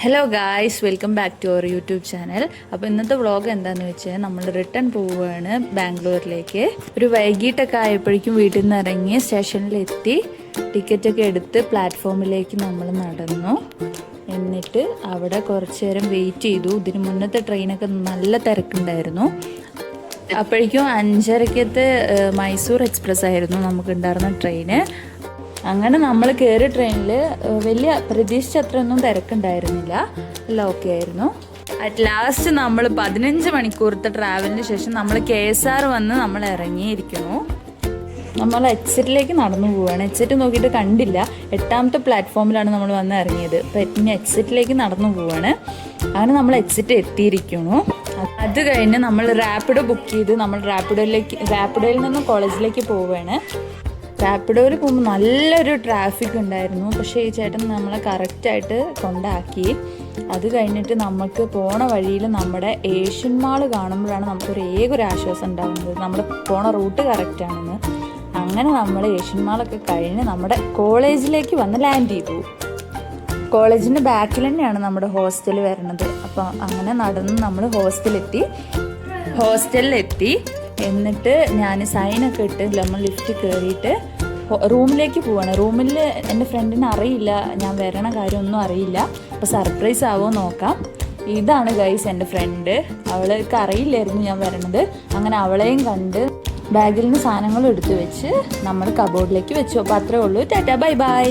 Hello guys, welcome back to our YouTube channel. അപ്പോൾ ഇന്നത്തെ vlog എന്താണെന്ന് വെച്ചാൽ നമ്മൾ റിട്ടേൺ പോവുകയാണ് ബാംഗ്ലൂരിലേക്ക്. ഒരു വൈകിട്ടൊക്കെ ആയപ്പോഴേക്കും വീട്ടിൽ നിന്ന് ഇറങ്ങി സ്റ്റേഷനിലെത്തി ടിക്കറ്റൊക്കെ എടുത്ത് പ്ലാറ്റ്ഫോമിലേക്ക് നമ്മൾ നടന്നു. എന്നിട്ട് അവിടെ കുറച്ച് നേരം വെയിറ്റ് ചെയ്തു. ഇതിന് മുന്നത്തെ ട്രെയിനൊക്കെ നല്ല തിരക്കുണ്ടായിരുന്നു. അപ്പോഴേക്കും 5:30 മൈസൂർ എക്സ്പ്രസ് ആയിരുന്നു നമുക്കുണ്ടായിരുന്ന ട്രെയിന്. അങ്ങനെ നമ്മൾ കയറിയ ട്രെയിനിൽ വലിയ പ്രതീക്ഷിച്ച അത്രയൊന്നും തിരക്കുണ്ടായിരുന്നില്ല, എല്ലാം ഓക്കെ ആയിരുന്നു. അറ്റ് ലാസ്റ്റ് നമ്മൾ 15 മണിക്കൂറത്തെ ട്രാവലിന് ശേഷം നമ്മൾ KSR വന്ന് നമ്മൾ ഇറങ്ങിയിരിക്കുന്നു. നമ്മൾ എക്സിറ്റിലേക്ക് നടന്നു പോവുകയാണ്. എക്സിറ്റ് നോക്കിയിട്ട് കണ്ടില്ല, 8ാമത്തെ പ്ലാറ്റ്ഫോമിലാണ് നമ്മൾ വന്ന് ഇറങ്ങിയത്. അപ്പം ഇനി എക്സിറ്റിലേക്ക് നടന്നു പോവുകയാണ്. അങ്ങനെ നമ്മൾ എക്സിറ്റ് എത്തിയിരിക്കുന്നു. അത് കഴിഞ്ഞ് നമ്മൾ റാപ്പിഡോ ബുക്ക് ചെയ്ത് നമ്മൾ റാപ്പിഡോയിൽ നിന്ന് കോളേജിലേക്ക് പോവുകയാണ്. റാപ്പിഡോയിൽ പോകുമ്പോൾ നല്ലൊരു ട്രാഫിക് ഉണ്ടായിരുന്നു. പക്ഷേ ഈ ചേട്ടൻ നമ്മളെ കറക്റ്റായിട്ട് കൊണ്ടാക്കി. അത് കഴിഞ്ഞിട്ട് നമുക്ക് പോണ വഴിയിൽ നമ്മുടെ ഏഷ്യൻ മാൾ കാണുമ്പോഴാണ് നമുക്കൊരു ആശ്വാസം ഉണ്ടാകുന്നത്, നമ്മുടെ പോണ റൂട്ട് കറക്റ്റാണെന്ന്. അങ്ങനെ നമ്മൾ ഏഷ്യൻ മാളൊക്കെ കഴിഞ്ഞ് നമ്മുടെ കോളേജിലേക്ക് വന്ന് ലാൻഡ് ചെയ്തു. കോളേജിൻ്റെ ബാക്കിൽ തന്നെയാണ് നമ്മുടെ ഹോസ്റ്റൽ വരുന്നത്. അപ്പോൾ അങ്ങനെ നടന്ന് നമ്മൾ ഹോസ്റ്റലിലെത്തി. എന്നിട്ട് ഞാൻ സൈനൊക്കെ ഇട്ട് നമ്മൾ ലിഫ്റ്റ് കയറിയിട്ട് റൂമിലേക്ക് പോവാണ്. റൂമിൽ എൻ്റെ ഫ്രണ്ടിന് അറിയില്ല, ഞാൻ വരണ കാര്യമൊന്നും അറിയില്ല. അപ്പോൾ സർപ്രൈസ് ആവുമോ നോക്കാം. ഇതാണ് ഗൈസ് എൻ്റെ ഫ്രണ്ട്. അവൾക്ക് അറിയില്ലായിരുന്നു ഞാൻ വരണത്. അങ്ങനെ അവളെയും കണ്ട് ബാഗിൽ നിന്ന് സാധനങ്ങളും എടുത്തു വെച്ച് നമ്മൾ കബോർഡിലേക്ക് വെച്ചു. അപ്പോൾ അത്രേ ഉള്ളൂ. Tata, bye bye.